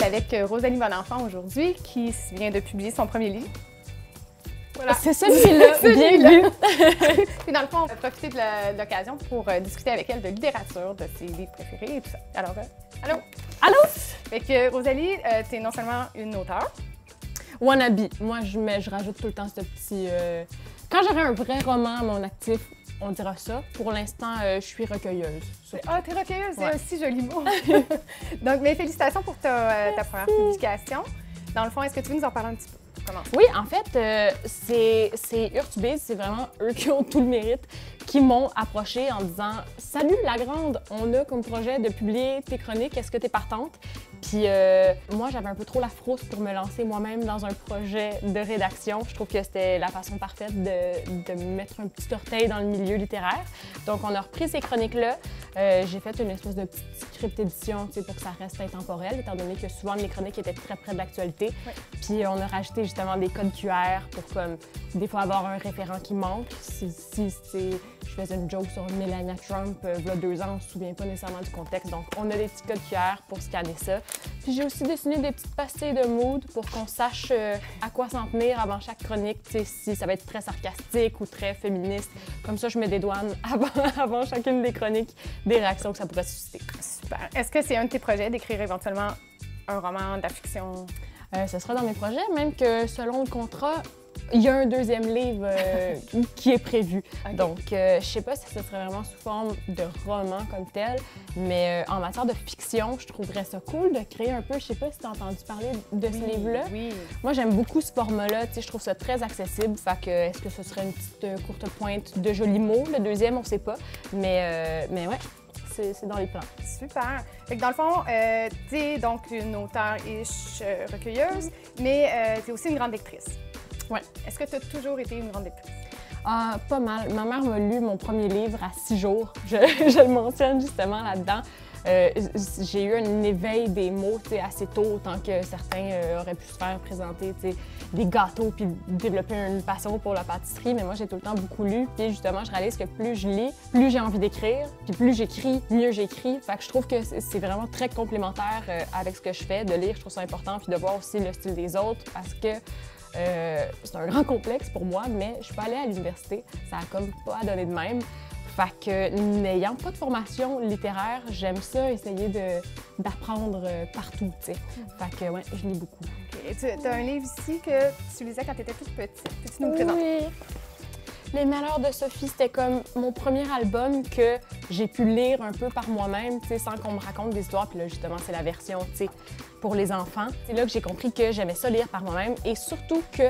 avec Rosalie Bonenfant aujourd'hui, qui vient de publier son premier livre. Voilà. C'est celui-là, bien vu! Puis dans le fond, on va profiter de l'occasion pour discuter avec elle de littérature, de ses livres préférés et tout ça. Alors, allô? Allô? Fait que Rosalie, tu es non seulement une auteure. Wannabe. Moi, je rajoute tout le temps ce petit... Quand j'aurai un vrai roman à mon actif, on dira ça. Pour l'instant, je suis recueilleuse. Ah, t'es recueilleuse, ouais. C'est un si joli mot. Donc, mes félicitations pour ta première publication. Dans le fond, est-ce que tu veux nous en parler un petit peu? Oui, en fait, c'est Urtubise, c'est vraiment eux qui ont tout le mérite, qui m'ont approché en disant « Salut la grande, on a comme projet de publier tes chroniques, est-ce que t'es partante? » Puis moi, j'avais un peu trop la frousse pour me lancer moi-même dans un projet de rédaction. Je trouve que c'était la façon parfaite de mettre un petit orteil dans le milieu littéraire. Donc, on a repris ces chroniques-là. J'ai fait une espèce de petite script édition pour que ça reste intemporel, étant donné que souvent mes chroniques étaient très près de l'actualité. Oui. Puis on a rajouté justement des codes QR pour comme des fois avoir un référent qui manque. Si je faisais une joke sur Melania Trump il y a 2 ans, on ne se souvient pas nécessairement du contexte. Donc on a des petits codes QR pour scanner ça. Puis j'ai aussi dessiné des petites pastilles de mood pour qu'on sache à quoi s'en tenir avant chaque chronique, si ça va être très sarcastique ou très féministe. Comme ça, je me dédouane avant chacune des chroniques des réactions que ça pourrait susciter. Super. Est-ce que c'est un de tes projets d'écrire éventuellement un roman, de la fiction? Ce sera dans mes projets, même que selon le contrat, il y a un 2e livre qui est prévu. Okay. Donc, je sais pas si ce serait vraiment sous forme de roman comme tel, mais en matière de fiction, je trouverais ça cool de créer un peu, je sais pas si tu as entendu parler de ce livre-là. Oui. Moi, j'aime beaucoup ce format-là, je trouve ça très accessible. Fait que, est-ce que ce serait une petite courte pointe de jolis mots? Le 2e, on sait pas, mais ouais. C'est dans les plans. Super. Fait que dans le fond, tu es donc une auteure-ish recueilleuse, mais tu es aussi une grande lectrice. Oui. Est-ce que tu as toujours été une grande lectrice? Pas mal. Ma mère m'a lu mon premier livre à 6 jours. Je le mentionne justement là-dedans. J'ai eu un éveil des mots assez tôt, autant que certains auraient pu se faire présenter des gâteaux puis développer une passion pour la pâtisserie. Mais moi, j'ai tout le temps beaucoup lu. Puis justement, je réalise que plus je lis, plus j'ai envie d'écrire. Puis plus j'écris, mieux j'écris. Fait que je trouve que c'est vraiment très complémentaire avec ce que je fais. De lire, je trouve ça important. Puis de voir aussi le style des autres parce que c'est un grand complexe pour moi, mais je suis pas allée à l'université. Ça a comme pas donné de même. Fait que, n'ayant pas de formation littéraire, j'aime ça, essayer d'apprendre partout, tu sais. Fait que, ouais, je lis beaucoup. Okay. Tu as un livre ici que tu lisais quand tu étais toute petite. Peux-tu nous le présenter? Oui. Les Malheurs de Sophie, c'était comme mon premier album que j'ai pu lire un peu par moi-même, tu sais, sans qu'on me raconte des histoires. Puis là, justement, c'est la version, tu sais, pour les enfants. C'est là que j'ai compris que j'aimais ça lire par moi-même et surtout que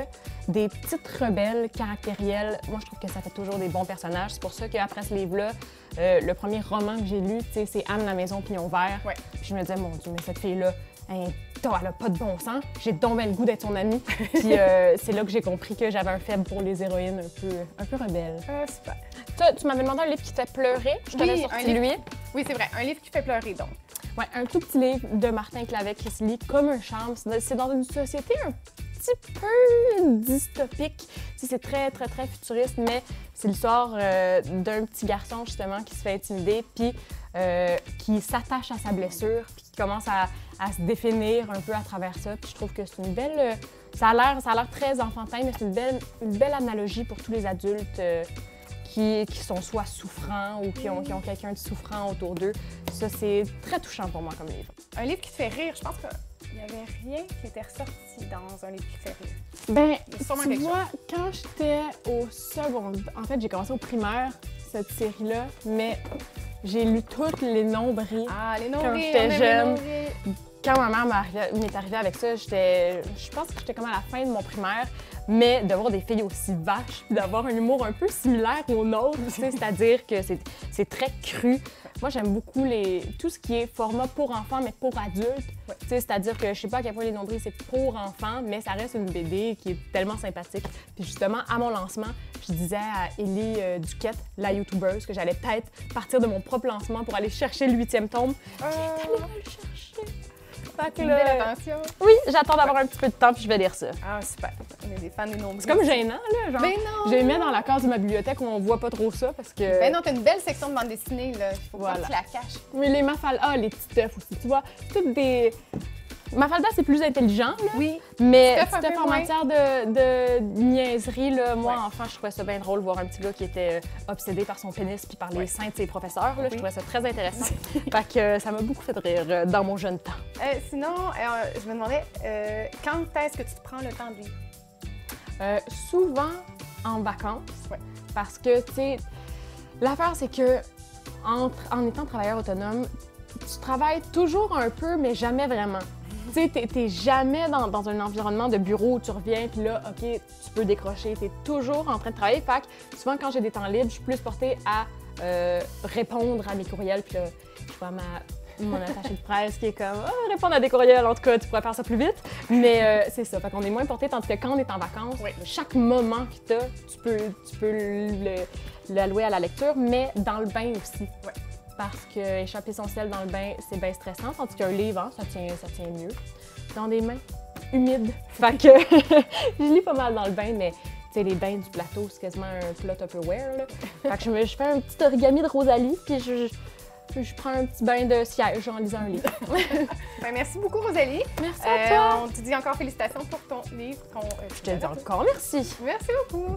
des petites rebelles caractérielles, moi, je trouve que ça fait toujours des bons personnages. C'est pour ça qu'après ce livre-là, le premier roman que j'ai lu, tu sais, c'est Anne la maison pignon vert. Ouais. Puis je me disais, mon Dieu, mais cette fille-là, elle a pas de bon sens. J'ai donc bien le goût d'être son amie. Puis c'est là que j'ai compris que j'avais un faible pour les héroïnes un peu rebelles. Super. Toi, tu m'avais demandé un livre qui te fait pleurer. Je t'avais sorti lui. Oui, c'est vrai. Un livre qui fait pleurer, donc. Oui, un tout petit livre de Martin Clavet qui se lit comme un charme. C'est dans une société un petit peu dystopique. C'est très, très, très futuriste, mais c'est l'histoire d'un petit garçon, justement, qui se fait intimider, puis qui s'attache à sa blessure, puis qui commence à se définir un peu à travers ça. Puis je trouve que c'est une belle... ça a l'air très enfantin, mais c'est une belle analogie pour tous les adultes qui sont soit souffrants ou qui ont quelqu'un de souffrant autour d'eux. Ça, c'est très touchant pour moi comme livre. Un livre qui te fait rire, je pense qu'il n'y avait rien qui était ressorti dans un livre qui te fait rire. Ben, tu vois, quand j'étais au secondaire, en fait, j'ai commencé au primaire, cette série-là, mais j'ai lu toutes les nombris quand j'étais jeune. Quand ma mère m'est arrivée avec ça, je pense que j'étais comme à la fin de mon primaire, mais de voir des filles aussi vaches, d'avoir un humour un peu similaire au nôtre, c'est-à-dire que c'est très cru. Moi, j'aime beaucoup tout ce qui est format pour enfants, mais pour adultes. Ouais. C'est-à-dire que je sais pas à quel point les nombris, c'est pour enfants, mais ça reste une BD qui est tellement sympathique. Puis justement, à mon lancement, je disais à Élie Duquette, la youtubeuse, que j'allais peut-être partir de mon propre lancement pour aller chercher le 8e tome. Qui est allée me le chercher. Une belle attention. Oui, j'attends d'avoir un petit peu de temps puis je vais lire ça. Ah, super. On est des fans des nombris. C'est comme gênant, là. Genre, ben non! Je les mets dans la case de ma bibliothèque où on voit pas trop ça parce que... Ben non, t'as une belle section de bande dessinée, là. Il faut pas que tu la caches. Mais les Mafalda, les petits œufs aussi, tu vois. Toutes des Mafalda, c'est plus intelligent, là. Oui. Mais Steph, un Steph, peu en moins. matière de niaiserie, là, moi, Ouais. enfant, je trouvais ça bien drôle de voir un petit gars qui était obsédé par son pénis puis par les Ouais. seins de ses professeurs. Là. Je Oui. trouvais ça très intéressant. Fait que ça m'a beaucoup fait rire dans mon jeune temps. Sinon, je me demandais, quand est-ce que tu te prends le temps de lire? Souvent en vacances, Ouais. parce que, tu sais, l'affaire, c'est que en étant travailleur autonome, tu travailles toujours un peu, mais jamais vraiment. Tu sais, t'es jamais dans un environnement de bureau où tu reviens, puis là, OK, tu peux décrocher. T'es toujours en train de travailler. Fait que souvent, quand j'ai des temps libres, je suis plus portée à répondre à mes courriels. Puis là, je vois mon attaché de presse qui est comme « répondre à des courriels, en tout cas, tu pourrais faire ça plus vite. » Mais c'est ça. Fait qu'on est moins porté, tandis que quand on est en vacances, Oui. chaque moment que tu peux l'allouer à la lecture, mais dans le bain aussi. Ouais. Parce que échapper son sel dans le bain, c'est bien stressant, tandis qu'un livre, hein, ça tient mieux. Dans des mains humides. Fait que je lis pas mal dans le bain, mais tu sais, les bains du plateau, c'est quasiment un plat Tupperware, là. Fait que je fais un petit origami de Rosalie, puis je prends un petit bain de siège en lisant un livre. Ben, merci beaucoup, Rosalie. Merci à toi! On te dit encore félicitations pour ton livre. Je te dis encore merci! Merci beaucoup.